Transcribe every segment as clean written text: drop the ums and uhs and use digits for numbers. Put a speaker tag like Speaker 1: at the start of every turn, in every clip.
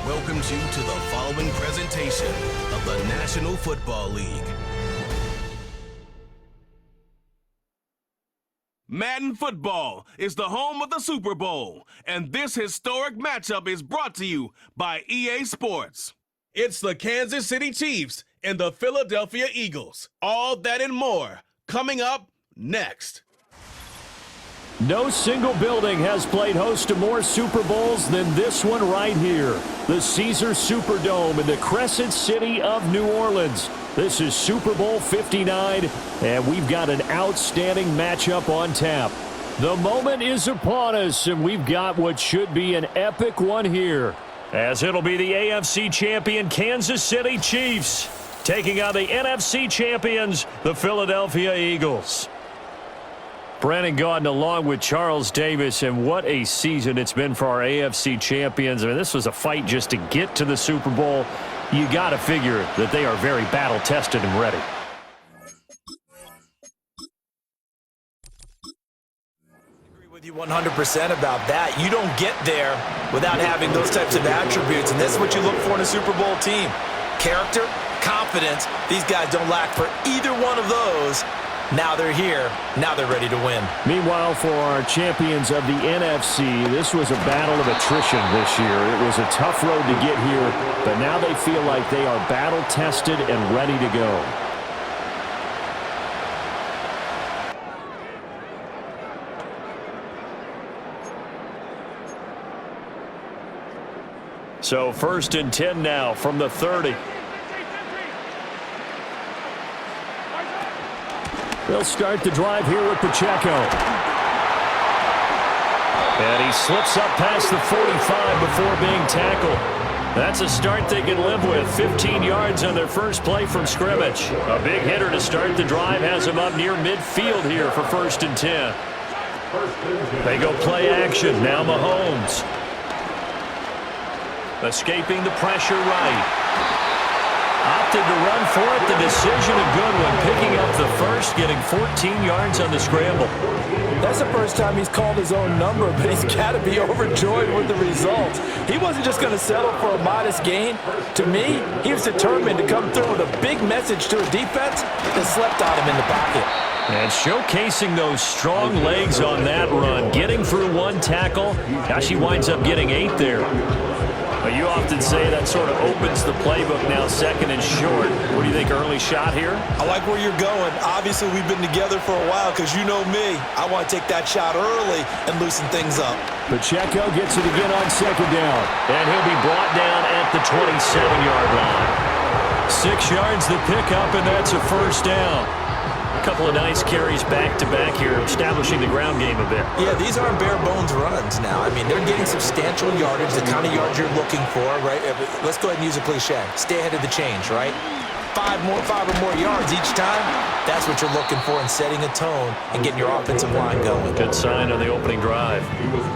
Speaker 1: welcomes you to the following presentation of the National Football League. Madden Football is the home of the Super Bowl, and this historic matchup is brought to you by EA Sports. It's the Kansas City Chiefs and the Philadelphia Eagles. All that and more coming up next.
Speaker 2: No single building has played host to more Super Bowls than this one right here. The Caesars Superdome in the Crescent City of New Orleans. This is Super Bowl 59, and we've got an outstanding matchup on tap. The moment is upon us, and we've got what should be an epic one here, as it'll be the AFC champion Kansas City Chiefs taking on the NFC champions, the Philadelphia Eagles. Brandon Gaudin along with Charles Davis, and what a season it's been for our AFC champions. I mean, this was a fight just to get to the Super Bowl. You got to figure that they are very battle-tested and ready.
Speaker 3: I agree with you 100% about that. You don't get there without having those types of attributes, and this is what you look for in a Super Bowl team. Character, confidence. These guys don't lack for either one of those. Now they're here. Now they're ready to win.
Speaker 2: Meanwhile, for our champions of the NFC, this was a battle of attrition this year. It was a tough road to get here, but now they feel like they are battle-tested and ready to go. So 1st and 10 now from the 30. They'll start the drive here with Pacheco. And he slips up past the 45 before being tackled. That's a start they can live with. 15 yards on their first play from scrimmage. A big hitter to start the drive has him up near midfield here for 1st and 10. They go play action. Now Mahomes. Escaping the pressure right. Opted to run for it. The decision a good one. Picking up the first, getting 14 yards on the scramble.
Speaker 3: That's the first time he's called his own number, but he's got to be overjoyed with the results. He wasn't just going to settle for a modest gain. To me, he was determined to come through with a big message to a defense that slept on him in the pocket.
Speaker 2: And showcasing those strong legs on that run. Getting through one tackle. Now she winds up getting 8 there. But you often say that sort of opens the playbook now, 2nd and short. What do you think, early shot here?
Speaker 3: I like where you're going. Obviously, we've been together for a while because you know me. I want to take that shot early and loosen things up.
Speaker 2: Pacheco gets it again on 2nd down. And he'll be brought down at the 27-yard line. 6 yards the pickup, and that's a 1st down. A couple of nice carries back-to-back here, establishing the ground game a bit.
Speaker 3: Yeah, these aren't bare-bones runs now. I mean, they're getting substantial yardage, the kind of yards you're looking for, right? Let's go ahead and use a cliche. Stay ahead of the change, right? 5 or more yards each time. That's what you're looking for in setting a tone and getting your offensive line going.
Speaker 2: Good sign on the opening drive.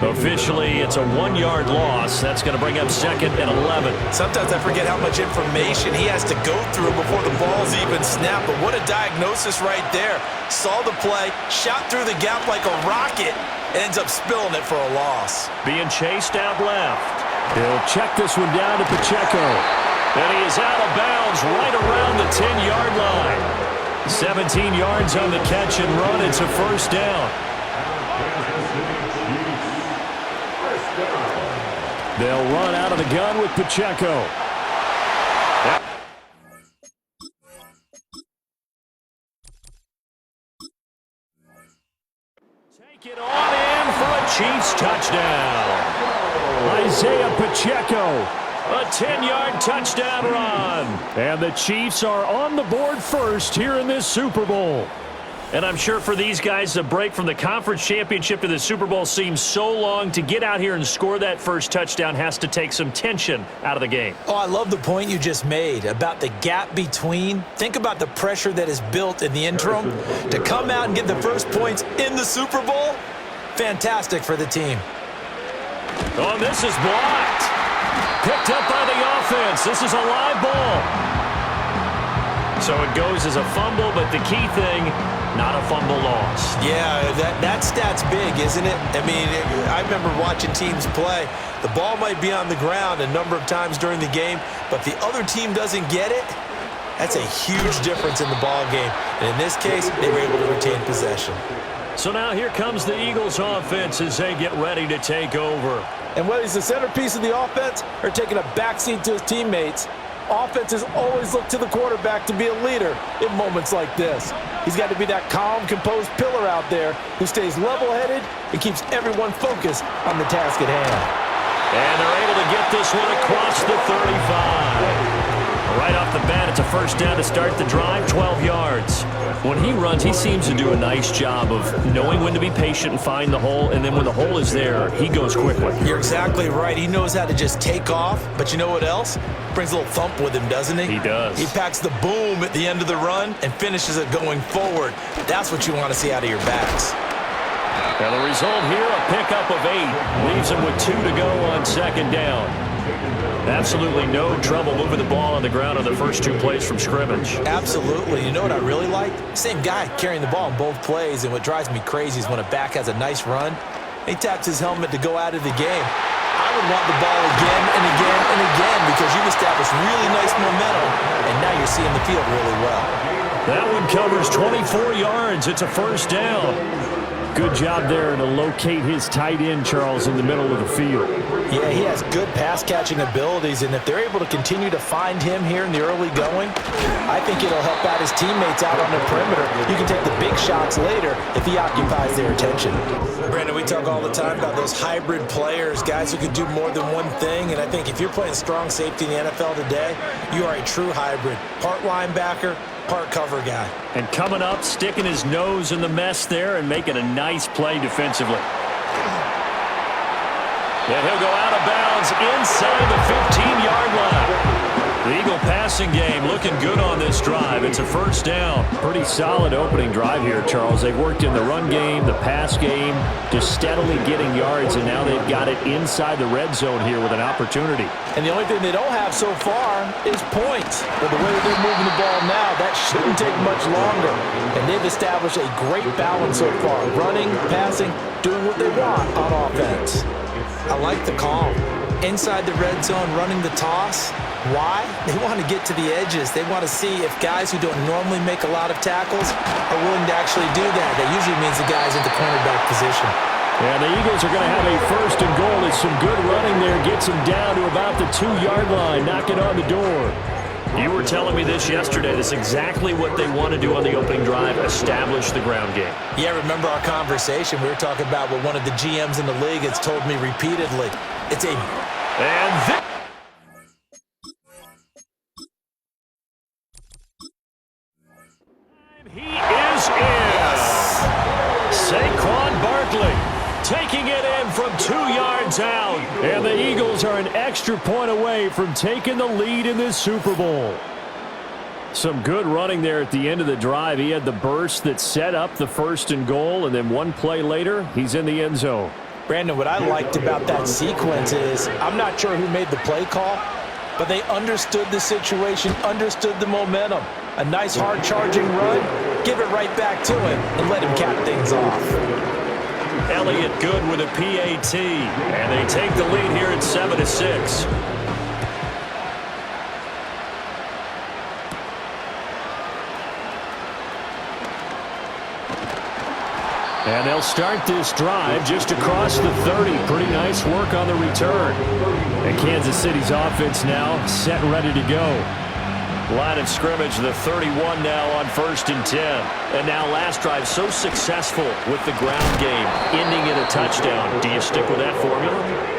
Speaker 2: Officially, it's a 1-yard loss. That's going to bring up 2nd and 11.
Speaker 3: Sometimes I forget how much information he has to go through before the ball's even snapped. But what a diagnosis right there. Saw the play, shot through the gap like a rocket, ends up spilling it for a loss.
Speaker 2: Being chased out left. He'll check this one down to Pacheco. And he is out of bounds right around the 10-yard line. 17 yards on the catch and run. It's a 1st down. They'll run out of the gun with Pacheco. Take it on in for a Chiefs touchdown. Isaiah Pacheco. A 10-yard touchdown run. And the Chiefs are on the board first here in this Super Bowl. And I'm sure for these guys, the break from the conference championship to the Super Bowl seems so long. To get out here and score that first touchdown has to take some tension out of the game.
Speaker 3: Oh, I love the point you just made about the gap between. Think about the pressure that is built in the interim. To come out and get the first points in the Super Bowl, fantastic for the team.
Speaker 2: Oh, this is blocked. Picked up by the offense. This is a live ball. So it goes as a fumble, but the key thing, not a fumble loss.
Speaker 3: Yeah, that stat's big, isn't it? I mean, I remember watching teams play. The ball might be on the ground a number of times during the game, but the other team doesn't get it. That's a huge difference in the ball game. And in this case, they were able to retain possession.
Speaker 2: So now here comes the Eagles offense as they get ready to take over.
Speaker 3: And whether he's the centerpiece of the offense or taking a backseat to his teammates, offenses always look to the quarterback to be a leader in moments like this. He's got to be that calm, composed pillar out there who stays level-headed and keeps everyone focused on the task at hand.
Speaker 2: And they're able to get this one across the 35. Right off the bat, it's a first down to start the drive, 12 yards. When he runs, he seems to do a nice job of knowing when to be patient and find the hole, and then when the hole is there, he goes quickly.
Speaker 3: You're exactly right. He knows how to just take off, but you know what else? Brings a little thump with him, doesn't he?
Speaker 2: He does.
Speaker 3: He packs the boom at the end of the run and finishes it going forward. That's what you want to see out of your backs.
Speaker 2: Now the result here, a pickup of 8. Leaves him with 2 to go on second down. Absolutely no trouble moving the ball on the ground on the first 2 plays from scrimmage.
Speaker 3: Absolutely. You know what I really like? Same guy carrying the ball in both plays, and what drives me crazy is when a back has a nice run, he taps his helmet to go out of the game. I would want the ball again and again and again because you've established really nice momentum, and now you're seeing the field really well.
Speaker 2: That one covers 24 yards. It's a first down. Good job there to locate his tight end, Charles, in the middle of the field.
Speaker 3: Yeah, he has good pass-catching abilities, and if they're able to continue to find him here in the early going, I think it'll help out his teammates out on the perimeter. You can take the big shots later if he occupies their attention. Brandon, we talk all the time about those hybrid players, guys who can do more than one thing, and I think if you're playing strong safety in the NFL today, you are a true hybrid. Part linebacker, part cover guy.
Speaker 2: And coming up, sticking his nose in the mess there and making a nice play defensively. And he'll go out of bounds inside the 15-yard line. The Eagle passing game looking good on this drive. It's a first down. Pretty solid opening drive here, Charles. They've worked in the run game, the pass game, just steadily getting yards, and now they've got it inside the red zone here with an opportunity.
Speaker 3: And the only thing they don't have so far is points. But the way that they're moving the ball now, that shouldn't take much longer. And they've established a great balance so far. Running, passing, doing what they want on offense. I like the call. Inside the red zone, running the toss. Why? They want to get to the edges. They want to see if guys who don't normally make a lot of tackles are willing to actually do that. That usually means the guys at the cornerback position.
Speaker 2: Yeah, the Eagles are going to have a first and goal. It's some good running there. Gets them down to about the 2-yard line. Knocking on the door. You were telling me this yesterday. That's exactly what they want to do on the opening drive, establish the ground game.
Speaker 3: Yeah, remember our conversation? We were talking about what one of the GMs in the league has told me repeatedly. It's a...
Speaker 2: And he is in. Saquon Barkley taking it in from 2 yards out. And the Eagles are an extra point away from taking the lead in this Super Bowl. Some good running there at the end of the drive. He had the burst that set up the first and goal, and then one play later, he's in the end zone.
Speaker 3: Brandon, what I liked about that sequence is I'm not sure who made the play call, but they understood the situation, understood the momentum. A nice hard-charging run, give it right back to him, and let him cap things off.
Speaker 2: Elliott good with a PAT, and they take the lead here at 7-6. And they'll start this drive just across the 30. Pretty nice work on the return. And Kansas City's offense now set and ready to go. Line of scrimmage, the 31 now on 1st and 10. And now last drive so successful with the ground game, ending in a touchdown. Do you stick with that formula?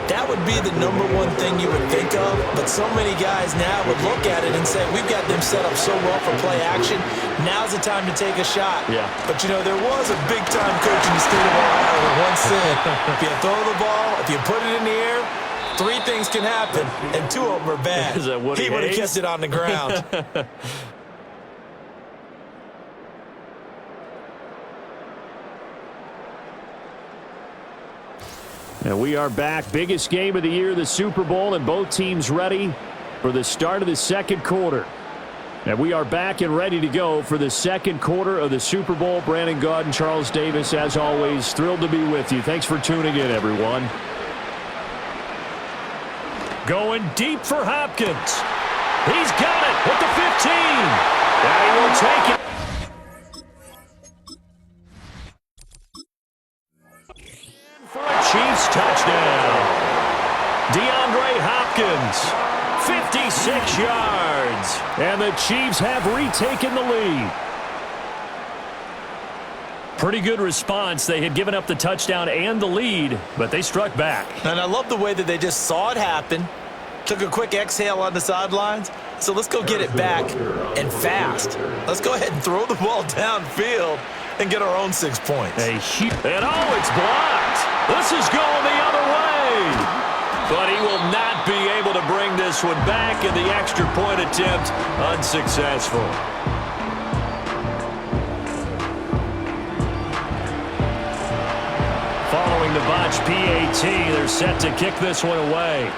Speaker 3: That would be the number one thing you would think of, but so many guys now would look at it and say, we've got them set up so well for play action, now's the time to take a shot.
Speaker 2: Yeah.
Speaker 3: But, you know, there was a big-time coach in the state of Ohio that once said, if you throw the ball, if you put it in the air, 3 things can happen, and 2 of them are bad.
Speaker 2: Is that what
Speaker 3: he would have kept it on the ground.
Speaker 2: And we are back. Biggest game of the year, the Super Bowl, and both teams ready for the start of the second quarter. And we are back and ready to go for the second quarter of the Super Bowl. Brandon Gaud and Charles Davis, as always, thrilled to be with you. Thanks for tuning in, everyone. Going deep for Hopkins. He's got it at the 15. And he will take it. For a Chiefs touchdown. DeAndre Hopkins. 56 yards. And the Chiefs have retaken the lead. Pretty good response. They had given up the touchdown and the lead, but they struck back.
Speaker 3: And I love the way that they just saw it happen, took a quick exhale on the sidelines. So let's go get it back and fast. Let's go ahead and throw the ball downfield and get our own 6 points.
Speaker 2: And it's blocked. This is going the other way. But he will not be able to bring this one back, and the extra point attempt unsuccessful. Following the botch PAT, they're set to kick this one away.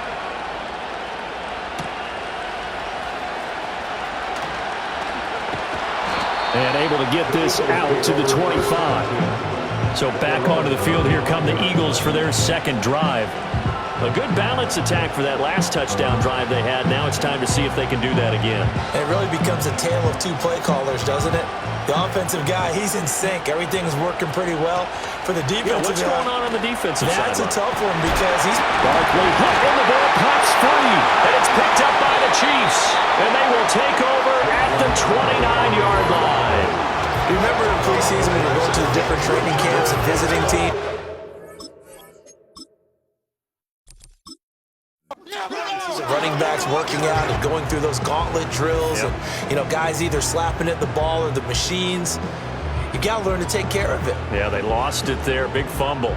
Speaker 2: And able to get this out to the 25. So back onto the field, here come the Eagles for their second drive. A good balance attack for that last touchdown drive they had. Now it's time to see if they can do that again.
Speaker 3: It really becomes a tale of two play callers, doesn't it? The offensive guy, he's in sync. Everything's working pretty well. For the defensive
Speaker 2: what's going on the defensive side?
Speaker 3: That's a tough one because he's...
Speaker 2: Barkley hooked in the ball, pops free. And it's picked up by the Chiefs. And they will take over at the 29-yard line.
Speaker 3: You remember in preseason when we were going to the different training camps and visiting teams? Running backs working out and going through those gauntlet drills, and guys either slapping at the ball or the machines. You got to learn to take care of it.
Speaker 2: Yeah, they lost it there. Big fumble.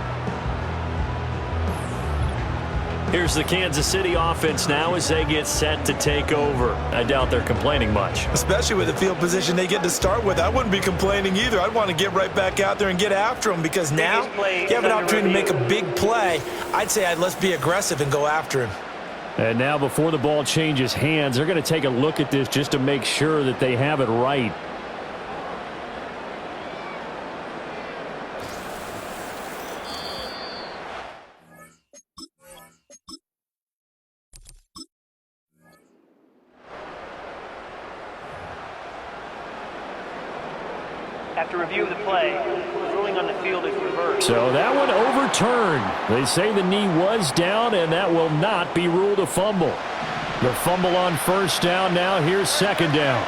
Speaker 2: Here's the Kansas City offense now as they get set to take over. I doubt they're complaining much.
Speaker 3: Especially with the field position they get to start with. I wouldn't be complaining either. I'd want to get right back out there and get after them because now you have an opportunity to make a big play. I'd say let's be aggressive and go after him.
Speaker 2: And now before the ball changes hands, they're going to take a look at this just to make sure that they have it right.
Speaker 4: After review of the play, the ruling on the field is reversed.
Speaker 2: So that one overturned. They say the knee was down, and that will not be ruled a fumble. The fumble on first down. Now here's second down.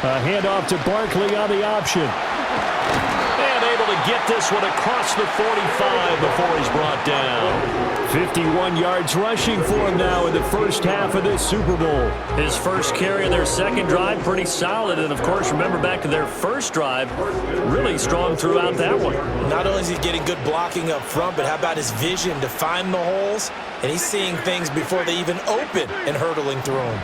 Speaker 2: A handoff to Barkley on the option. And able to get this one across the 45 before he's brought down. 51 yards rushing for him now in the first half of this Super Bowl. His first carry of their second drive, pretty solid. And, of course, remember back to their first drive, really strong throughout that one.
Speaker 3: Not only is he getting good blocking up front, but how about his vision to find the holes? And he's seeing things before they even open and hurtling through them.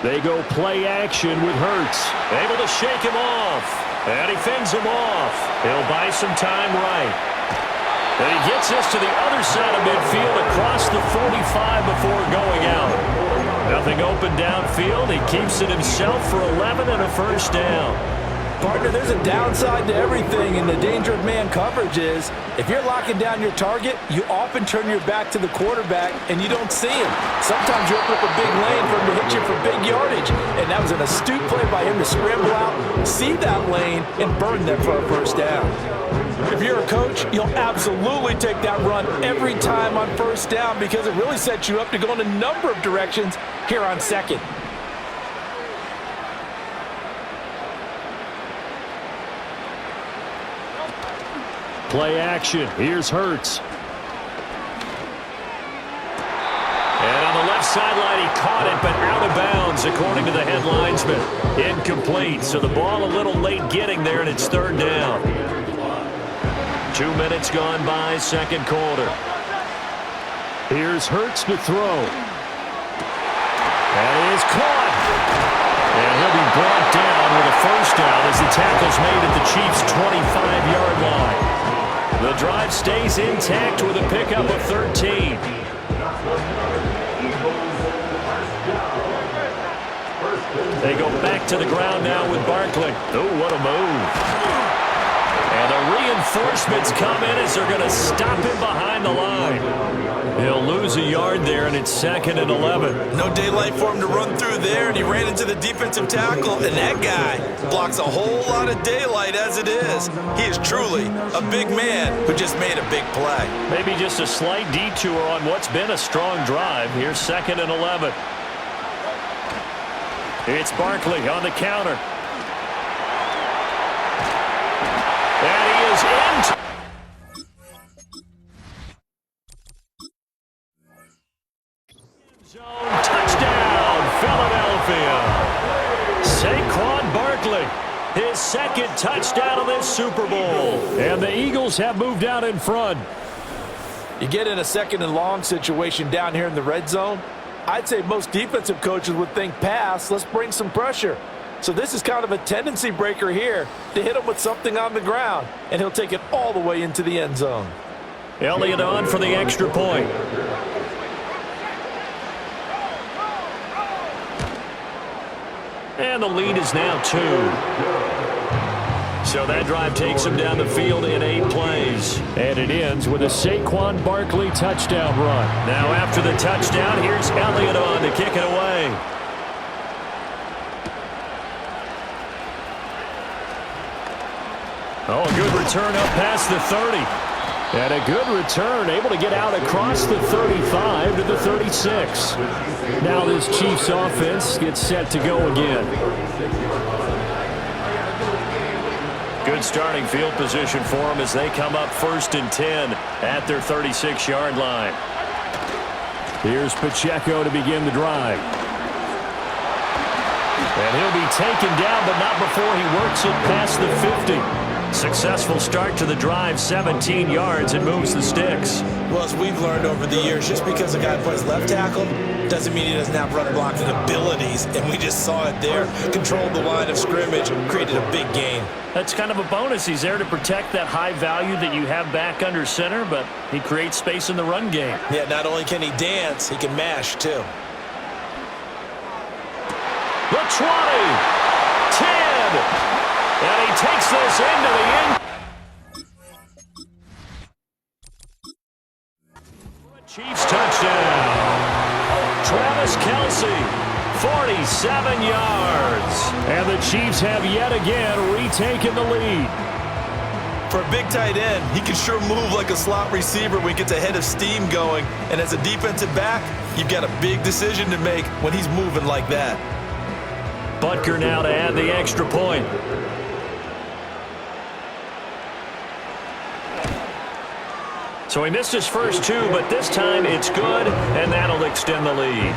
Speaker 2: They go play action with Hurts. Able to shake him off. And he fends him off. He'll buy some time right. And he gets this to the other side of midfield across the 45 before going out. Nothing open downfield. He keeps it himself for 11 and a first down.
Speaker 3: Partner, there's a downside to everything, and the danger of man coverage is if you're locking down your target, you often turn your back to the quarterback and you don't see him. Sometimes you open up a big lane for him to hit you for big yardage, and that was an astute play by him to scramble out, see that lane, and burn them for a first down. If you're a coach, you'll absolutely take that run every time on first down because it really sets you up to go in a number of directions here on second.
Speaker 2: Play action. Here's Hurts. And on the left sideline, he caught it, but out of bounds, according to the head linesman. Incomplete, so the ball a little late getting there, and it's third down. 2 minutes gone by, second quarter. Here's Hurts to throw. And he is caught. And he'll be brought down with a first down as the tackle's made at the Chiefs' 25-yard line. The drive stays intact with a pickup of 13. They go back to the ground now with Barkley. Oh, what a move. And the reinforcements come in as they're going to stop him behind the line. He'll lose a yard there, and it's 2nd and 11.
Speaker 3: No daylight for him to run through there, and he ran into the defensive tackle, and that guy blocks a whole lot of daylight as it is. He is truly a big man who just made a big play.
Speaker 2: Maybe just a slight detour on what's been a strong drive. Here's 2nd and 11. It's Barkley on the counter. And he is in. Zone touchdown, Philadelphia. Saquon Barkley, his 2nd touchdown of this Super Bowl. And the Eagles have moved out in front.
Speaker 3: You get in a 2nd and long situation down here in the red zone, I'd say most defensive coaches would think pass, let's bring some pressure. So this is kind of a tendency breaker here to hit him with something on the ground, and he'll take it all the way into the end zone.
Speaker 2: Elliott on for the extra point. And the lead is now 2. So that drive takes him down the field in 8 plays. And it ends with a Saquon Barkley touchdown run. Now after the touchdown, here's Elliott on to kick it away. Oh, a good return up past the 30. And a good return, able to get out across the 35 to the 36. Now this Chiefs offense gets set to go again. Good starting field position for them as they come up 1st and 10 at their 36-yard line. Here's Pacheco to begin the drive. And he'll be taken down, but not before he works it past the 50. Successful start to the drive, 17 yards, and moves the sticks.
Speaker 3: Well, as we've learned over the years, just because a guy plays left tackle doesn't mean he doesn't have run blocking abilities, and we just saw it there. Controlled the line of scrimmage, created a big gain.
Speaker 2: That's kind of a bonus. He's there to protect that high value that you have back under center, but he creates space in the run game.
Speaker 3: Yeah, not only can he dance, he can mash, too.
Speaker 2: The 20, 10, and he takes this into the end. Chiefs touchdown. Travis Kelce, 47 yards. And the Chiefs have yet again retaken the lead.
Speaker 3: For a big tight end, he can sure move like a slot receiver when he gets a head of steam going. And as a defensive back, you've got a big decision to make when he's moving like that.
Speaker 2: Butker now to add the extra point. So he missed his first 2, but this time it's good, and that'll extend the lead.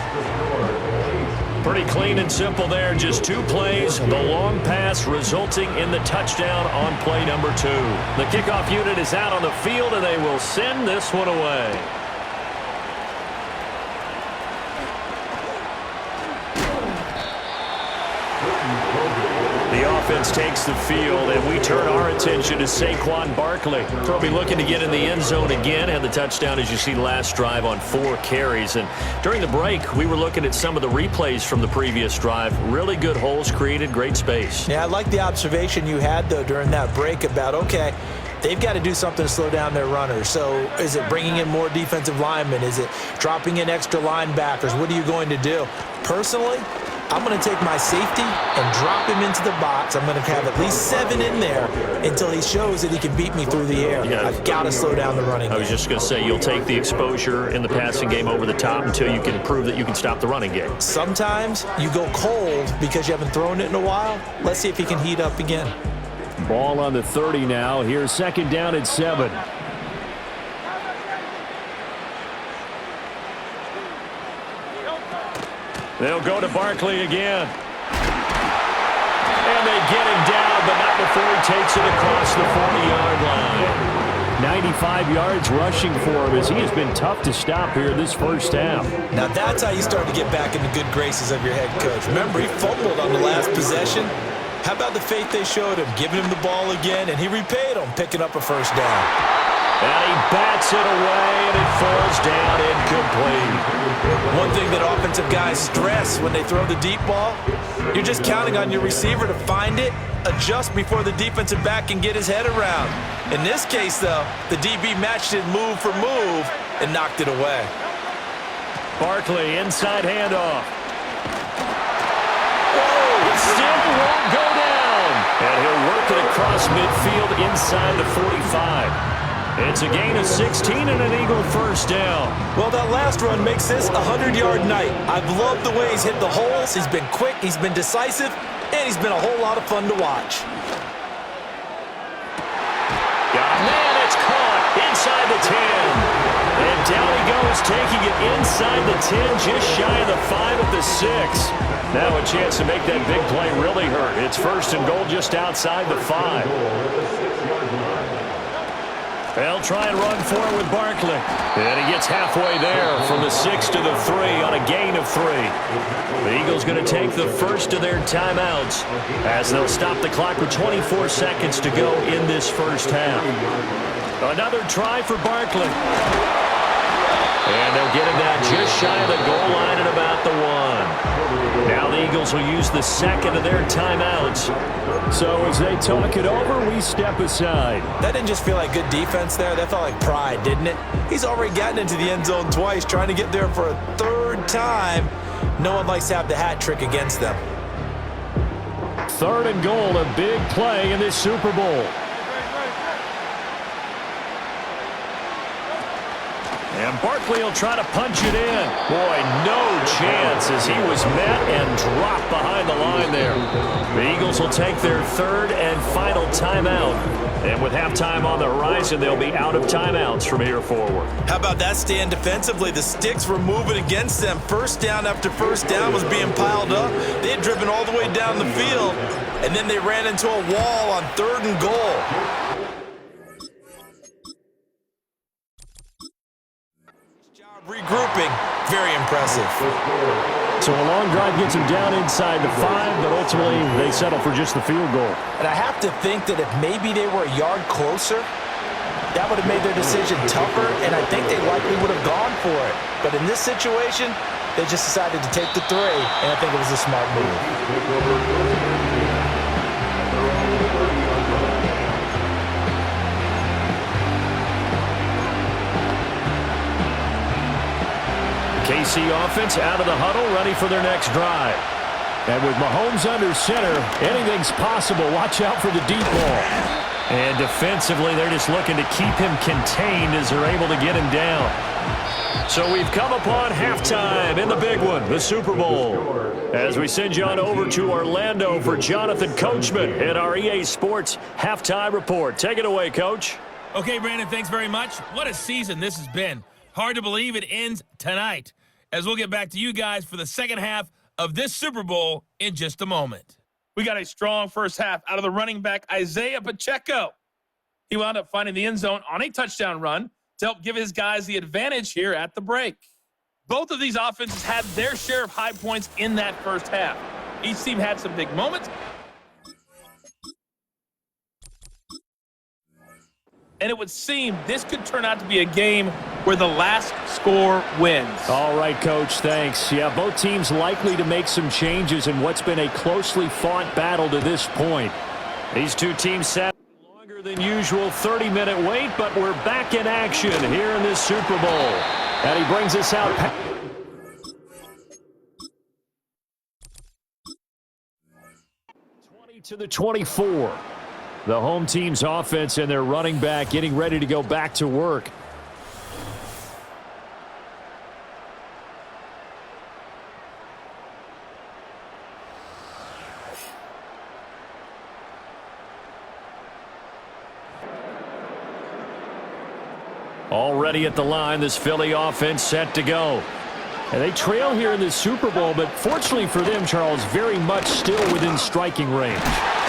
Speaker 2: Pretty clean and simple there, just 2 plays. The long pass resulting in the touchdown on play number 2. The kickoff unit is out on the field, and they will send this one away. The offense takes the field, and we turn our attention to Saquon Barkley. He'll be looking to get in the end zone again. Had the touchdown, as you see, last drive on 4 carries. And during the break, we were looking at some of the replays from the previous drive. Really good holes created, great space.
Speaker 3: Yeah, I like the observation you had, though, during that break about, okay, they've got to do something to slow down their runners. So is it bringing in more defensive linemen? Is it dropping in extra linebackers? What are you going to do? Personally, I'm going to take my safety and drop him into the box. I'm going to have at least 7 in there until he shows that he can beat me through the air.
Speaker 2: Yeah.
Speaker 3: I've got to slow down the running game.
Speaker 2: I was just going to say, you'll take the exposure in the passing game over the top until you can prove that you can stop the running game.
Speaker 3: Sometimes you go cold because you haven't thrown it in a while. Let's see if he can heat up again.
Speaker 2: Ball on the 30 now. Here's 2nd down and 7. They'll go to Barkley again. And they get him down, but not before he takes it across the 40-yard line. 95 yards rushing for him as he has been tough to stop here this first half.
Speaker 3: Now that's how you start to get back in the good graces of your head coach. Remember, he fumbled on the last possession. How about the faith they showed him, giving him the ball again, and he repaid them, picking up a first down.
Speaker 2: And he bats it away, and it falls down incomplete.
Speaker 3: One thing that offensive guys stress when they throw the deep ball, you're just counting on your receiver to find it, adjust before the defensive back can get his head around. In this case, though, the DB matched it move for move and knocked it away.
Speaker 2: Barkley, inside handoff. It still won't go down. And he'll work it across midfield inside the 45. It's a gain of 16 and an Eagle first down.
Speaker 3: Well, that last run makes this a 100-yard night. I've loved the way he's hit the holes. He's been quick, he's been decisive, and he's been a whole lot of fun to watch.
Speaker 2: Man, it's caught inside the 10. And down he goes, taking it inside the 10, just shy of the 5 at the 6. Now a chance to make that big play really hurt. It's first and goal just outside the 5. They'll try and run for it with Barkley. And he gets halfway there from the 6 to the 3 on a gain of 3. The Eagles going to take the first of their timeouts as they'll stop the clock with 24 seconds to go in this first half. Another try for Barkley. And they'll get him that just shy of the goal line at about the 1. Now the Eagles will use the second of their timeouts. So as they talk it over, we step aside.
Speaker 3: That didn't just feel like good defense there. That felt like pride, didn't it? He's already gotten into the end zone twice, trying to get there for a third time. No one likes to have the hat trick against them.
Speaker 2: Third and goal, a big play in this Super Bowl. And Barkley will try to punch it in. Boy, no chance as he was met and dropped behind the line there. The Eagles will take their third and final timeout. And with halftime on the horizon, they'll be out of timeouts from here forward.
Speaker 3: How about that stand defensively? The sticks were moving against them. First down after first down was being piled up. They had driven all the way down the field, and then they ran into a wall on third and goal. Regrouping, very impressive.
Speaker 2: So a long drive gets them down inside the 5, but ultimately they settle for just the field goal.
Speaker 3: And I have to think that if maybe they were a yard closer, that would have made their decision tougher, and I think they likely would have gone for it. But in this situation, they just decided to take the 3, and I think it was a smart move.
Speaker 2: KC offense out of the huddle, ready for their next drive. And with Mahomes under center, anything's possible. Watch out for the deep ball. And defensively, they're just looking to keep him contained as they're able to get him down. So we've come upon halftime in the big one, the Super Bowl. As we send you on over to Orlando for Jonathan Coachman and our EA Sports halftime report. Take it away, Coach.
Speaker 5: Okay, Brandon, thanks very much. What a season this has been. Hard to believe it ends tonight, as we'll get back to you guys for the second half of this Super Bowl in just a moment. We got a strong first half out of the running back, Isaiah Pacheco. He wound up finding the end zone on a touchdown run to help give his guys the advantage here at the break. Both of these offenses had their share of high points in that first half. Each team had some big moments, and it would seem this could turn out to be a game where the last score wins.
Speaker 2: All right, Coach, thanks. Yeah, both teams likely to make some changes in what's been a closely fought battle to this point. These two teams sat longer than usual, 30-minute wait, but we're back in action here in this Super Bowl. And he brings us out. 20 to the 24. The home team's offense and their running back getting ready to go back to work. Already at the line, this Philly offense set to go. And they trail here in this Super Bowl, but fortunately for them, Charles, very much still within striking range.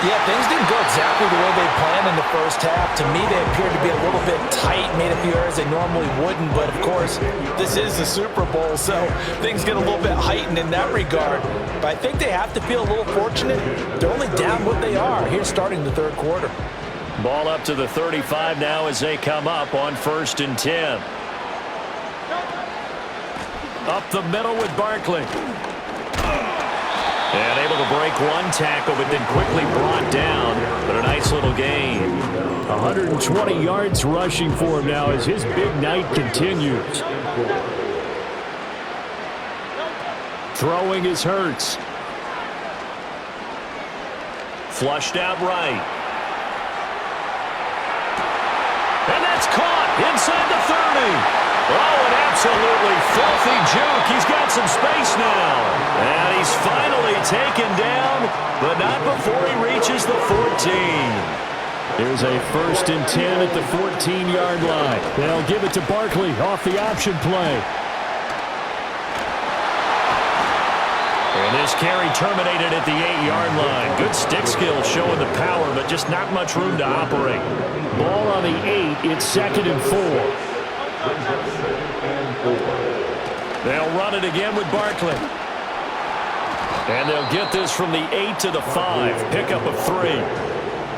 Speaker 3: Yeah, things didn't go exactly the way they planned in the first half. To me, they appeared to be a little bit tight, made a few errors they normally wouldn't. But, of course, this is the Super Bowl, so things get a little bit heightened in that regard. But I think they have to feel a little fortunate. They're only down what they are here starting the third quarter.
Speaker 2: Ball up to the 35 now as they come up on 1st and 10. Up the middle with Barkley. And able to break one tackle, but then quickly brought down. But a nice little gain.
Speaker 6: 120 yards rushing for him now as his big night continues. Throwing is Hurts.
Speaker 2: Flushed out right. And that's caught inside the 30. Oh, an absolutely filthy juke. He's got some space now. And he's finally taken down, but not before he reaches the 14.
Speaker 6: Here's a 1st and 10 at the 14-yard line. They'll give it to Barkley off the option play.
Speaker 2: And this carry terminated at the 8-yard line. Good stick skill showing the power, but just not much room to operate.
Speaker 6: Ball on the 8. It's 2nd and 4.
Speaker 2: They'll run it again with Barkley. And they'll get this from the 8 to the 5. Pickup of 3.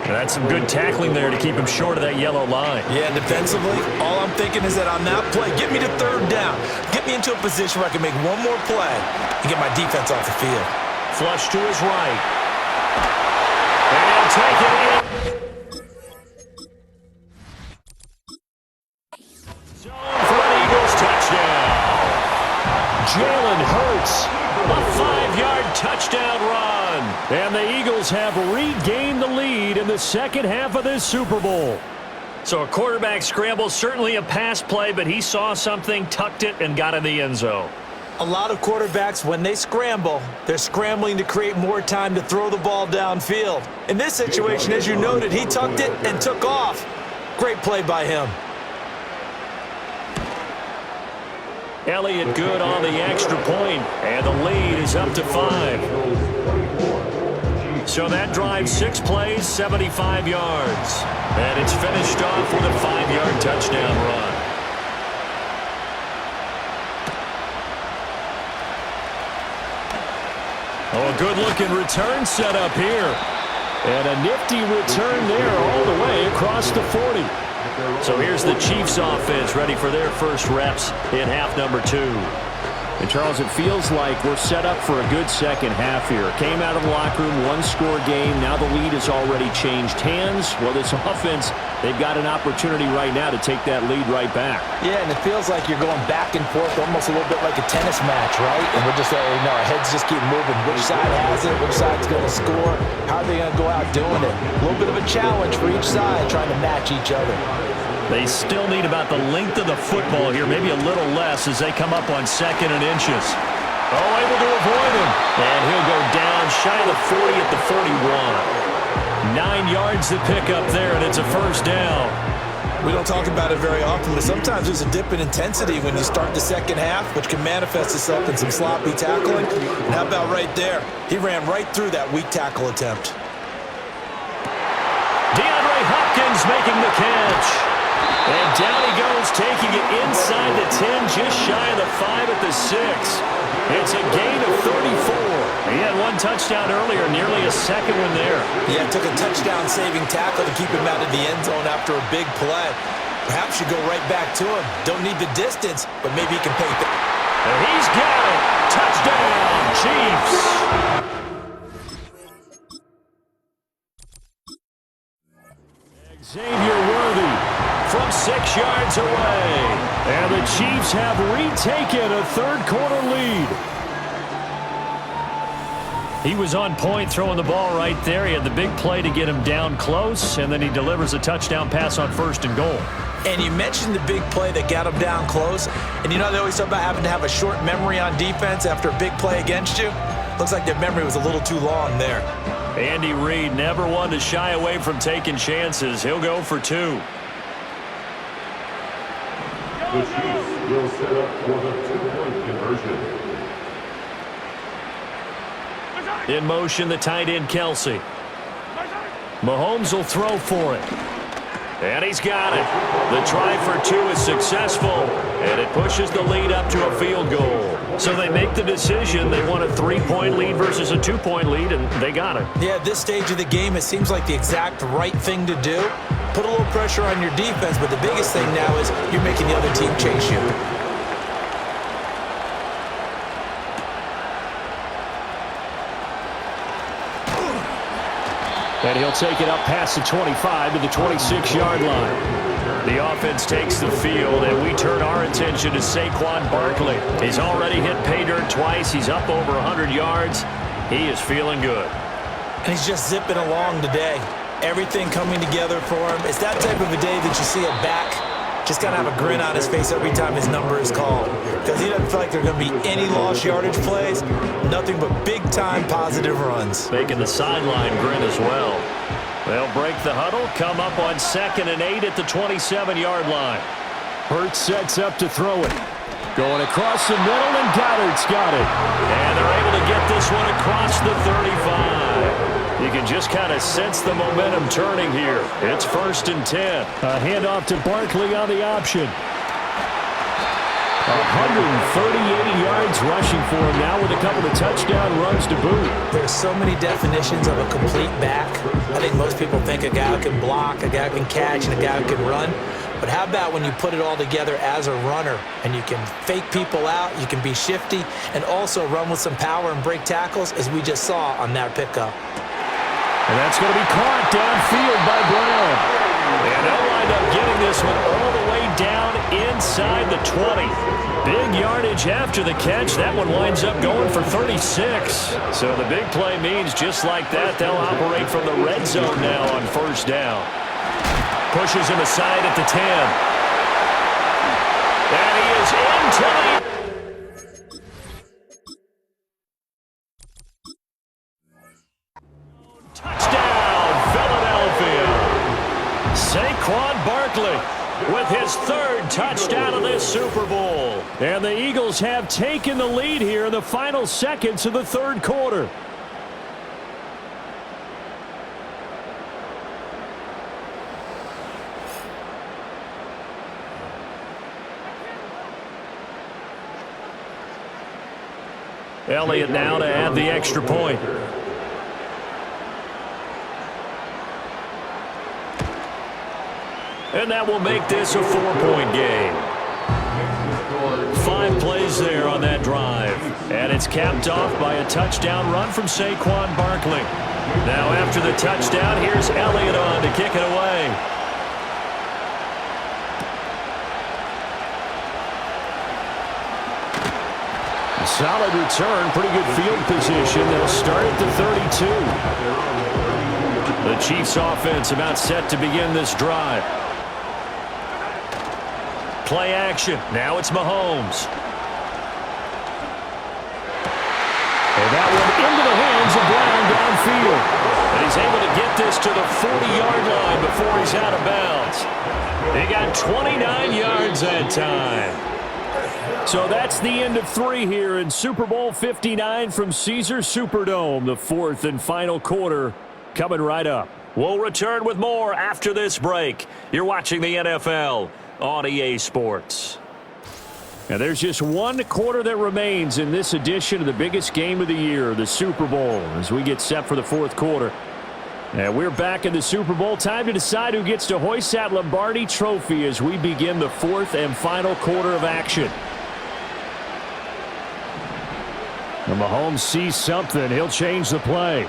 Speaker 2: And that's some good tackling there to keep him short of that yellow line.
Speaker 3: Yeah, defensively, all I'm thinking is that on that play, get me to 3rd down. Get me into a position where I can make one more play and get my defense off the field.
Speaker 2: Flush to his right. And he'll take it in. Zone for an Eagles touchdown.
Speaker 6: Jalen Hurts.
Speaker 2: A 5-yard touchdown run.
Speaker 6: And the Eagles have regained the lead in the second half of this Super Bowl.
Speaker 2: So a quarterback scramble, certainly a pass play, but he saw something, tucked it, and got in the end zone.
Speaker 3: A lot of quarterbacks, when they scramble, they're scrambling to create more time to throw the ball downfield. In this situation, as you noted, he tucked it and took off. Great play by him.
Speaker 2: Elliott good on the extra point, and the lead is up to 5. So that drive 6 plays, 75 yards. And it's finished off with a 5-yard touchdown run. Oh, a good-looking return set up here.
Speaker 6: And a nifty return there all the way across the 40.
Speaker 2: So here's the Chiefs offense ready for their first reps in half number 2.
Speaker 6: And, Charles, it feels like we're set up for a good second half here. Came out of the locker room, one-score game. Now the lead has already changed hands. Well, this offense, they've got an opportunity right now to take that lead right back.
Speaker 3: Yeah, and it feels like you're going back and forth almost a little bit like a tennis match, right? And we're just, our heads just keep moving. Which side has it? Which side's going to score? How are they going to go out doing it? A little bit of a challenge for each side trying to match each other.
Speaker 2: They still need about the length of the football here, maybe a little less as they come up on 2nd and inches. Oh, able to avoid him. And he'll go down shy of the 40 at the 41. 9 yards to pick up there, and it's a first down.
Speaker 3: We don't talk about it very often, but sometimes there's a dip in intensity when you start the second half, which can manifest itself in some sloppy tackling. And how about right there? He ran right through that weak tackle attempt.
Speaker 2: DeAndre Hopkins making the catch. And down he goes, taking it inside the 10, just shy of the 5 at the 6. It's a gain of 34. He had one touchdown earlier, nearly a second one there.
Speaker 3: Yeah, took a touchdown-saving tackle to keep him out of the end zone after a big play. Perhaps you go right back to him. Don't need the distance, but maybe he can pay.
Speaker 2: And he's got it. Touchdown, Chiefs.
Speaker 6: Xavier Worthy from 6 yards away. And the Chiefs have retaken a third-quarter lead.
Speaker 2: He was on point throwing the ball right there. He had the big play to get him down close, and then he delivers a touchdown pass on 1st and goal.
Speaker 3: And you mentioned the big play that got him down close. And you know they always talk about having to have a short memory on defense after a big play against you? Looks like their memory was a little too long there.
Speaker 2: Andy Reid never one to shy away from taking chances. He'll go for 2.
Speaker 7: The Chiefs will set up for the 2-point conversion.
Speaker 2: In motion, the tight end, Kelsey. Mahomes will throw for it.
Speaker 6: And he's got it. The try for two is successful, and it pushes the lead up to a field goal. So they make the decision. They want a 3-point lead versus a 2-point lead, and they got it.
Speaker 3: Yeah, at this stage of the game, it seems like the exact right thing to do. Put a little pressure on your defense, but the biggest thing now is you're making the other team chase you.
Speaker 6: And he'll take it up past the 25 to the 26-yard line. The offense takes the field, and we turn our attention to Saquon Barkley. He's already hit pay dirt twice. He's up over 100 yards. He is feeling good.
Speaker 3: And he's just zipping along today. Everything coming together for him. It's that type of a day that you see a back just kind of have a grin on his face every time his number is called. Because he doesn't feel like there are going to be any lost yardage plays. Nothing but big-time positive runs.
Speaker 6: Making the sideline grin as well. They'll break the huddle, come up on 2nd and 8 at the 27-yard line.
Speaker 2: Hurts sets up to throw it. Going across the middle, and Goddard's got it.
Speaker 6: And they're able to get this one across the 35. You can just kind of sense the momentum turning here. It's 1st and 10.
Speaker 2: A handoff to Barkley on the option. 138 yards rushing for him now with a couple of touchdown runs to boot.
Speaker 3: There's so many definitions of a complete back. I think most people think a guy who can block, a guy who can catch, and a guy who can run. But how about when you put it all together as a runner and you can fake people out, you can be shifty, and also run with some power and break tackles, as we just saw on that pickup.
Speaker 2: And that's going to be caught downfield by Brown.
Speaker 6: And they'll wind up getting this one all the way down inside the 20. Big yardage after the catch. That one winds up going for 36. So the big play means just like that, they'll operate from the red zone now on 1st down. Pushes him aside at the 10. And he is into the... Touchdown, Philadelphia. Saquon Barkley with his 3rd touchdown of this Super Bowl.
Speaker 2: And the Eagles have taken the lead here in the final seconds of the 3rd quarter.
Speaker 6: Elliott now to add the extra point. And that will make this a 4-point game. 5 plays there on that drive. And it's capped off by a touchdown run from Saquon Barkley. Now after the touchdown, here's Elliott on to kick it away.
Speaker 2: Solid return, pretty good field position. They'll start at the 32.
Speaker 6: The Chiefs offense about set to begin this drive. Play action. Now it's Mahomes.
Speaker 2: And that one into the hands of Brown downfield.
Speaker 6: And he's able to get this to the 40-yard line before he's out of bounds. He got 29 yards that time.
Speaker 2: So that's the end of 3 here in Super Bowl 59 from Caesars Superdome. The 4th and final quarter coming right up.
Speaker 6: We'll return with more after this break. You're watching the NFL on EA Sports.
Speaker 2: Now there's just 1 quarter that remains in this edition of the biggest game of the year, the Super Bowl, as we get set for the 4th quarter. And we're back in the Super Bowl. Time to decide who gets to hoist that Lombardi trophy as we begin the 4th and final quarter of action. And Mahomes sees something. He'll change the play.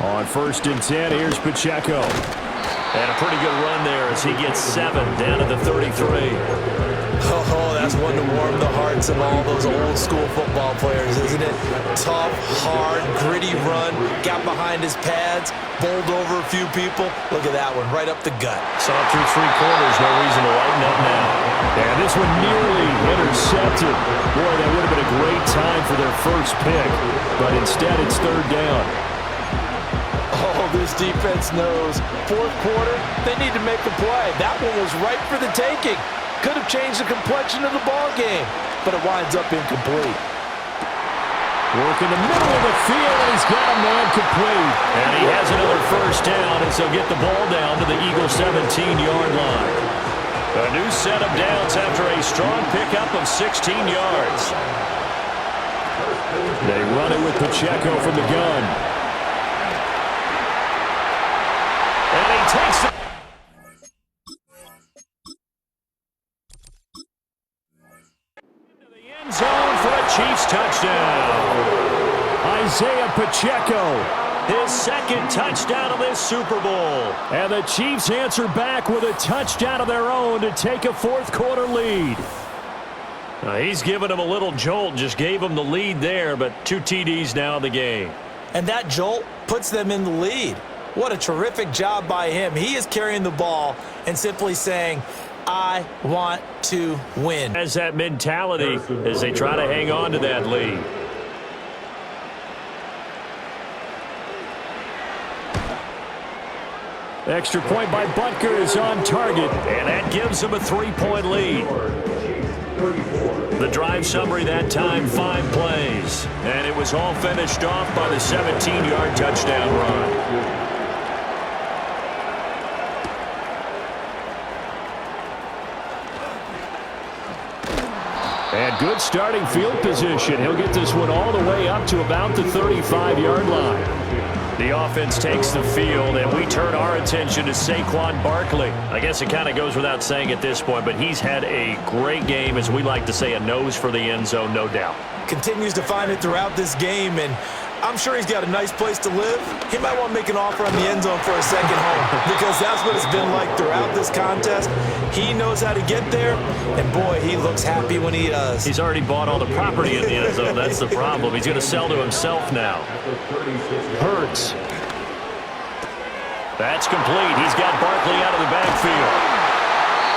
Speaker 2: On 1st and 10, here's Pacheco.
Speaker 6: And a pretty good run there as he gets 7 down to the 33.
Speaker 3: Oh, that's one to warm the hearts of all those old school football players, isn't it? Tough, hard, gritty run, got behind his pads, bowled over a few people. Look at that one, right up the gut.
Speaker 6: Saw it through 3 quarters, no reason to lighten up now.
Speaker 2: And this one nearly intercepted. Boy, that would have been a great time for their first pick, but instead it's 3rd down.
Speaker 3: Oh, this defense knows. 4th quarter, they need to make a play. That one was right for the taking. Could have changed the complexion of the ball game, but it winds up incomplete.
Speaker 2: Working the middle of the field, and he's got a man complete. And he has another first down as he'll get the ball down to the Eagles' 17-yard line. A new set of downs after a strong pickup of 16 yards. They run it with Pacheco from the gun. And he takes it. Into the end zone for a Chiefs touchdown. Isaiah Pacheco. His second touchdown of this Super Bowl. And the Chiefs answer back with a touchdown of their own to take a fourth-quarter lead. He's given him a little jolt, just gave him the lead there, but 2 TDs now in the game.
Speaker 3: And that jolt puts them in the lead. What a terrific job by him. He is carrying the ball and simply saying, I want to win.
Speaker 2: Has that mentality as they try to hang on to that lead. Extra point by Butker is on target, and that gives them a 3-point lead. The drive summary that time, 5 plays. And it was all finished off by the 17-yard touchdown run. And good starting field position. He'll get this one all the way up to about the 35-yard line. The offense takes the field, and we turn our attention to Saquon Barkley. I guess it kind of goes without saying at this point, but he's had a great game, as we like to say, a nose for the end zone, no doubt.
Speaker 3: Continues to find it throughout this game, and I'm sure he's got a nice place to live. He might want to make an offer on the end zone for a second home, because that's what it's been like throughout this contest. He knows how to get there, and boy, he looks happy when he does.
Speaker 2: He's already bought all the property in the end zone. That's the problem. He's going to sell to himself now. Hurts. That's complete. He's got Barkley out of the backfield.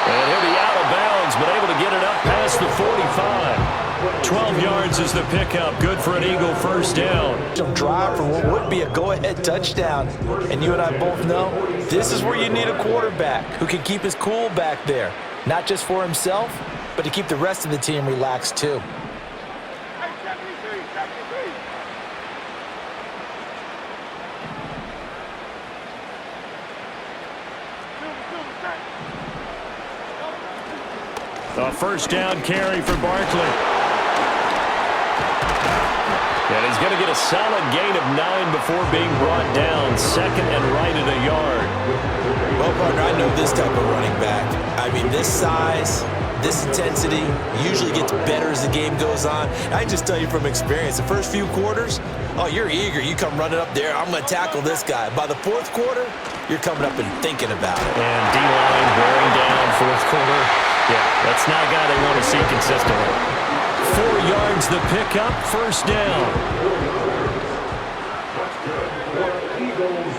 Speaker 2: And he'll be out of bounds, but able to get it up past the 45. 12 yards is the pickup. Good for an Eagle first down.
Speaker 3: Drive for what would be a go-ahead touchdown. And you and I both know this is where you need a quarterback who can keep his cool back there. Not just for himself, but to keep the rest of the team relaxed too.
Speaker 2: A first down carry for Barkley. And he's going to get a solid gain of 9 before being brought down. Second and right at a yard.
Speaker 3: Well, partner, I know this type of running back. I mean, this size, this intensity usually gets better as the game goes on. I can just tell you from experience, the first few quarters, oh, you're eager. You come running up there. I'm going to tackle this guy. By the fourth quarter, you're coming up and thinking about it.
Speaker 2: And D-line wearing down fourth quarter. Yeah, that's not a guy they want to see consistently. 4 yards the pickup, first down.
Speaker 7: Eagles,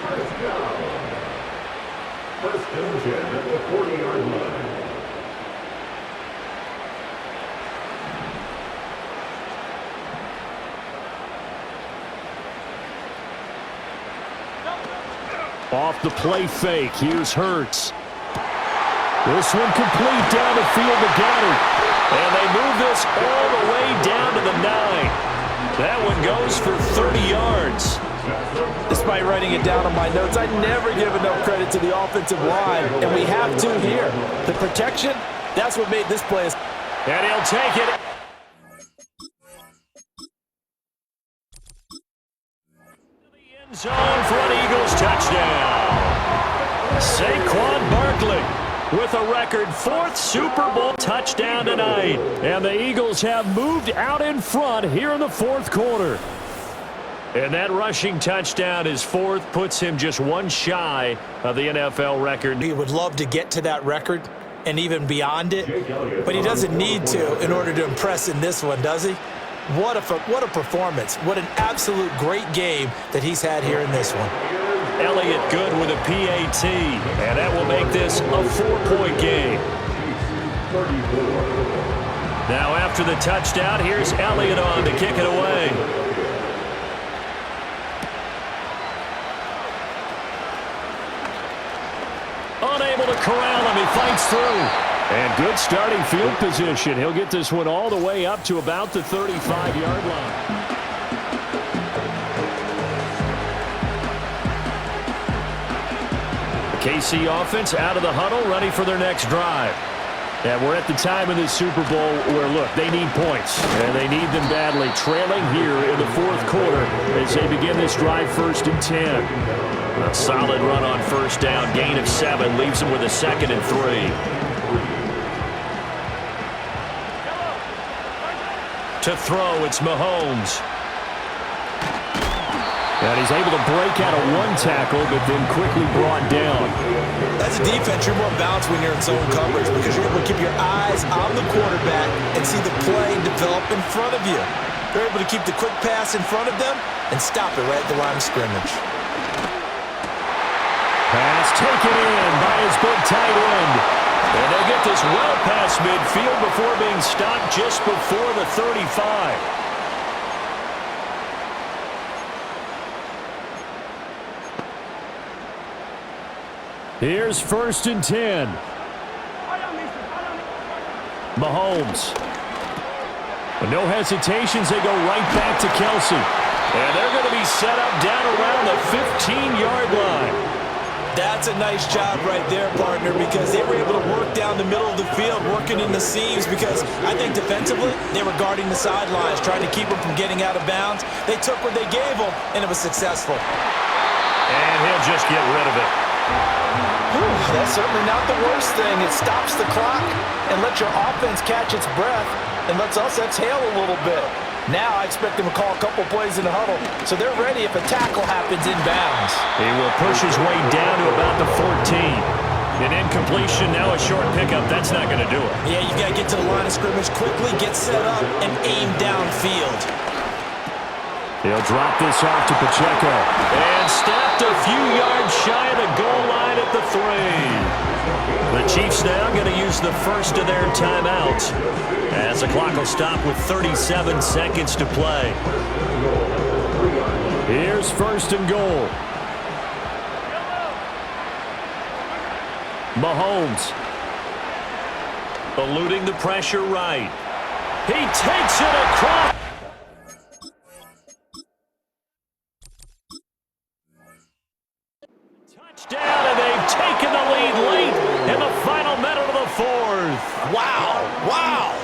Speaker 7: first down. First and 10 at the 40-yard line.
Speaker 2: Off the play fake, here's Hurts. This one complete down the field to Goddard. And they move this all the way down to the 9. That one goes for 30 yards.
Speaker 3: Despite writing it down on my notes, I never give enough credit to the offensive line, and we have to here. The protection, that's what made this play.
Speaker 2: And he'll take it. To the end zone for an Eagles touchdown. Saquon Barkley with a record 4th Super Bowl touchdown tonight. And the Eagles have moved out in front here in the fourth quarter. And that rushing touchdown, his 4th, puts him just 1 shy of the NFL record.
Speaker 3: He would love to get to that record and even beyond it, but he doesn't need to in order to impress in this one, does he? What a performance. What an absolute great game that he's had here in this one.
Speaker 2: Elliott good with a PAT, and that will make this a 4-point game. Now after the touchdown, here's Elliott on to kick it away. Unable to corral him, he fights through. And good starting field position. He'll get this one all the way up to about the 35-yard line. The KC offense out of the huddle, ready for their next drive. And we're at the time in this Super Bowl where, look, they need points, and they need them badly. Trailing here in the fourth quarter as they begin this drive, 1st and 10. A solid run on first down, gain of 7, leaves them with a 2nd and 3. To throw, it's Mahomes. And he's able to break out of one tackle, but then quickly brought down.
Speaker 3: As a defense, you're more balanced when you're in zone coverage because you're able to keep your eyes on the quarterback and see the play develop in front of you. You're able to keep the quick pass in front of them and stop it right at the line of scrimmage.
Speaker 2: Pass taken in by his big tight end. And they get this well past midfield before being stopped just before the 35. Here's 1st and 10. Mahomes. With no hesitations, they go right back to Kelsey. And they're going to be set up down around the 15-yard line.
Speaker 3: That's a nice job right there, partner, because they were able to work down the middle of the field, working in the seams, because I think defensively they were guarding the sidelines, trying to keep them from getting out of bounds. They took what they gave them, and it was successful.
Speaker 2: And he'll just get rid of it.
Speaker 3: That's certainly not the worst thing. It stops the clock and lets your offense catch its breath and lets us exhale a little bit. Now I expect them to call a couple plays in the huddle, so they're ready if a tackle happens inbounds.
Speaker 2: He will push his way down to about the 14. An incompletion, now a short pickup. That's not going to do it.
Speaker 3: Yeah, you got to get to the line of scrimmage quickly, get set up, and aim downfield.
Speaker 2: He'll drop this off to Pacheco. And stopped a few yards shy of the goal line at the 3. The Chiefs now going to use the first of their timeouts as the clock will stop with 37 seconds to play. Here's 1st and goal. Mahomes. Eluding the pressure right. He takes it across. Touchdown, and they've taken the lead late in the final minute of the 4th.
Speaker 3: Wow, wow.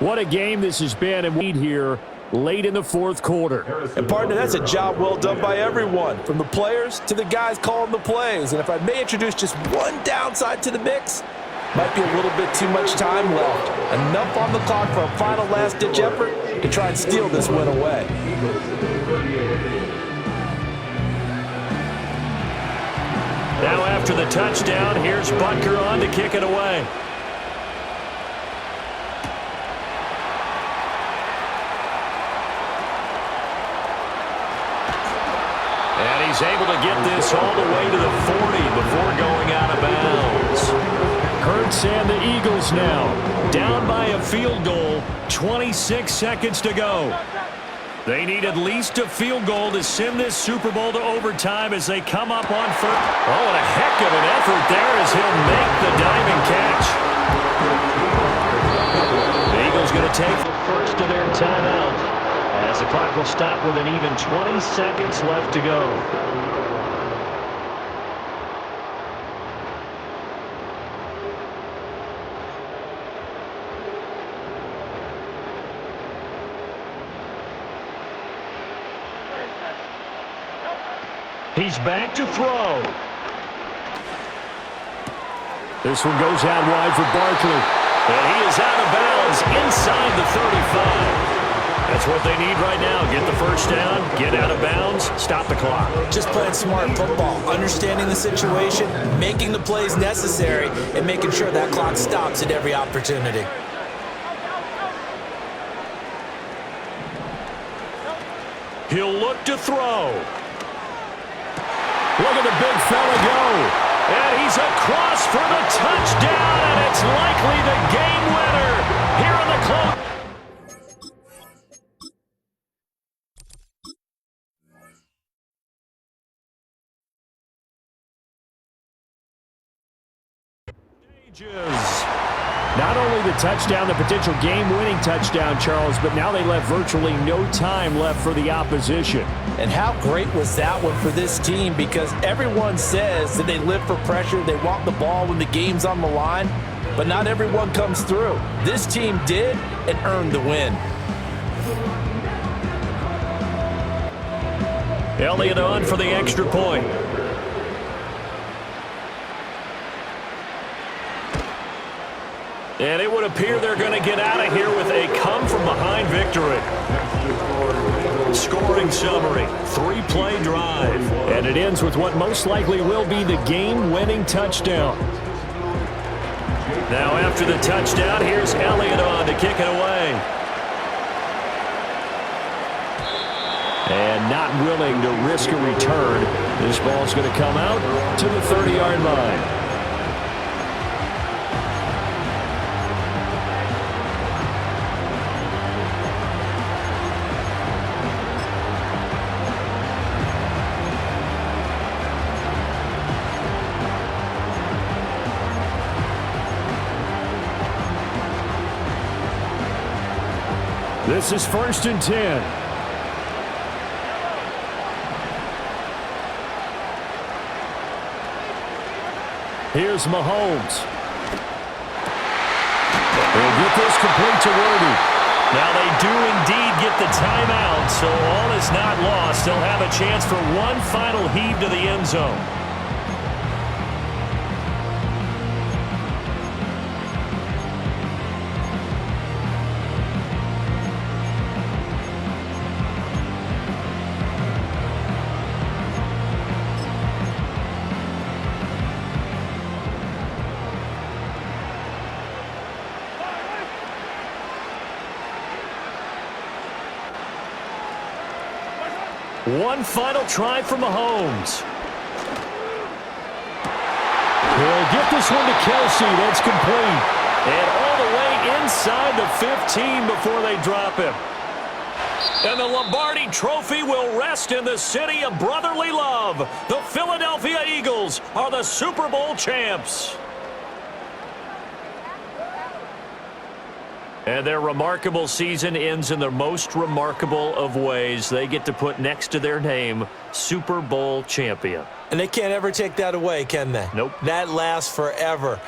Speaker 2: What a game this has been, and lead here late in the 4th quarter.
Speaker 3: And partner, that's a job well done by everyone, from the players to the guys calling the plays. And if I may introduce just one downside to the mix, might be a little bit too much time left. Enough on the clock for a final last-ditch effort to try and steal this win away.
Speaker 2: Now after the touchdown, here's Butker on to kick it away. And he's able to get this all the way to the 40 before going out of bounds. Hurts and the Eagles now down by a field goal, 26 seconds to go. They need at least a field goal to send this Super Bowl to overtime as they come up on first. Oh, and a heck of an effort there as he'll make the diving catch. The Eagles going to take the first of their timeout as the clock will stop with an even 20 seconds left to go. He's back to throw. This one goes out wide for Barkley. And he is out of bounds inside the 35. That's what they need right now. Get the first down, get out of bounds, stop the clock.
Speaker 3: Just playing smart football, understanding the situation, making the plays necessary, and making sure that clock stops at every opportunity.
Speaker 2: He'll look to throw. Look at the big fella go. And he's across for the touchdown, and it's likely the game winner here in the close. Not only the touchdown, the potential game-winning touchdown, Charles, but now they left virtually no time left for the opposition.
Speaker 3: And how great was that one for this team? Because everyone says that they live for pressure, they want the ball when the game's on the line, but not everyone comes through. This team did and earned the win.
Speaker 2: Elliott on for the extra point. And it would appear they're going to get out of here with a come-from-behind victory. Scoring summary, 3-play drive. And it ends with what most likely will be the game-winning touchdown. Now after the touchdown, here's Elliott on to kick it away. And not willing to risk a return. This ball's going to come out to the 30-yard line. This is 1st and 10. Here's Mahomes. They'll get this complete to Worthy. Now they do indeed get the timeout, so all is not lost. They'll have a chance for one final heave to the end zone. One final try for Mahomes. He'll get this one to Kelsey. That's complete. And all the way inside the 15 before they drop him. And the Lombardi Trophy will rest in the city of brotherly love. The Philadelphia Eagles are the Super Bowl champs. And their remarkable season ends in the most remarkable of ways. They get to put next to their name, Super Bowl champion.
Speaker 3: And they can't ever take that away, can they?
Speaker 2: Nope.
Speaker 3: That lasts forever.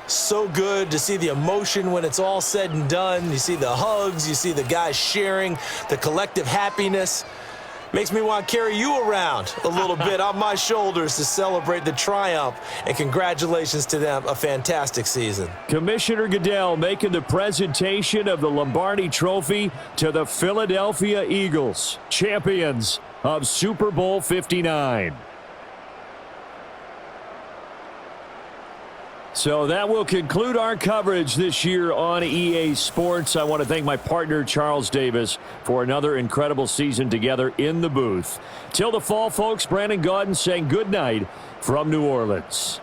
Speaker 3: So good to see the emotion when it's all said and done. You see the hugs, you see the guys sharing, the collective happiness. Makes me want to carry you around a little bit on my shoulders to celebrate the triumph. And congratulations to them. A fantastic season.
Speaker 2: Commissioner Goodell making the presentation of the Lombardi Trophy to the Philadelphia Eagles, champions of Super Bowl 59. So that will conclude our coverage this year on EA Sports. I want to thank my partner, Charles Davis, for another incredible season together in the booth. Till the fall, folks, Brandon Gaudin saying good night from New Orleans.